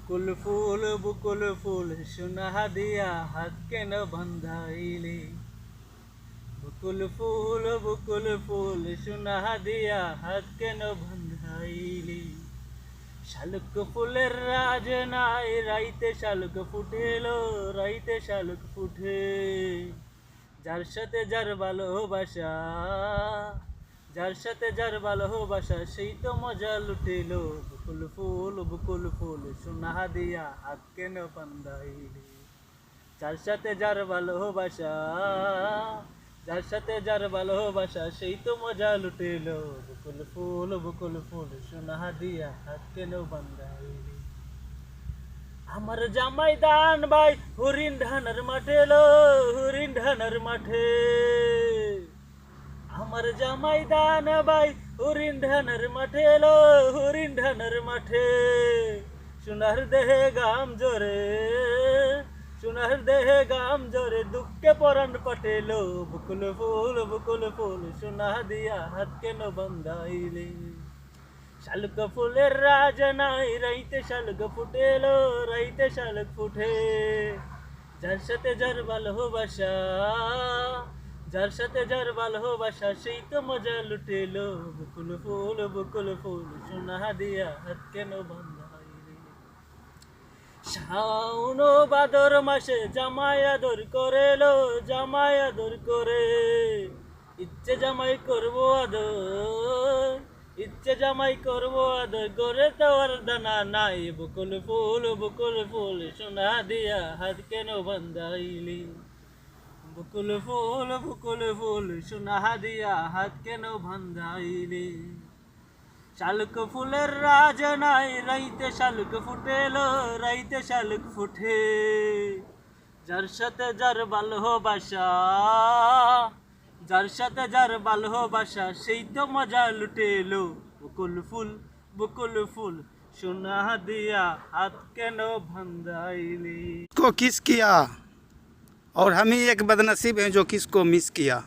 বুকুল ফুল সোনা দিয়া হাত কেন বন্ধাইলি। বুকুল ফুল সোনা দিয়া হাত কেন বন্ধাইলি। শালুক ফুলের রাজ নাই রাইতে শালুক ফুটেলো, রাইতে শালুক ফুটে। যার সাথে যার ভালোবাসা, যার সাথে যার ভালোবাসা সেই তো মজা লুটিলো। বুকুল ফুল সোনা দিয়া হাত কেন বান্ধাইলি। যার সাথে যার ভালোবাসা, যার সাথে যার ভালোবাসা সেই তো মজা লুটিলো। বুকুল ফুল সোনা দিয়া হাত কেন বান্ধাইলি। আমার জামাই দান ভাই হরিণ ধানের মাঠে লো, হরিণ ধানের মাঠে। আমার জামাই দান ভাই হরিণ ধানের মাঠে লো, হরিণ ধানের মাঠে। সোনার দেহে গাম জোরে, সোনার দেহে গাম জোরে দুঃখে পরাণ পাটেলো। বুকুল ফুল সোনা দিয়া হাত কেন বান্ধাইলি। শালুক ফুলের রাজ নাই রাইতে শালুক ফুটেলো, রাইতে শালুক ফুটে। যার সাথে যার ভালোবাসা, যার সাথে যার ভালোবাসা সেই তো মজা লুটেলো। বুকুল ফুল সোনা দিয়া হাত কেন বান্ধাইলি। শাওন ভাদর মাসে জামাই আদর করেলো, জামাই আদর করে। ইচ্ছে জামাই করবো আদর, ইচ্ছে জামাই করবো আদর করে তোর দানা নাই। বুকুল ফুল সোনা দিয়া হাত কেন বান্ধাইলি। বুকুল ফুল সোনা দিয়া হাত কেন বান্ধাইলি। শালুক ফুলের রাজ নাই রাইতে শালুক ফুটেলো, রাইতে শালুক ফুটে। যার সাথে যার ভালোবাসা, যার সাথে যার ভালোবাসা সেই তো মজা লুটেলো। বুকুল ফুল সোনা দিয়া হাত কেন বান্ধাইলি। को किस किया और हम ही एक बदनसीब हैं जो किसको मिस किया।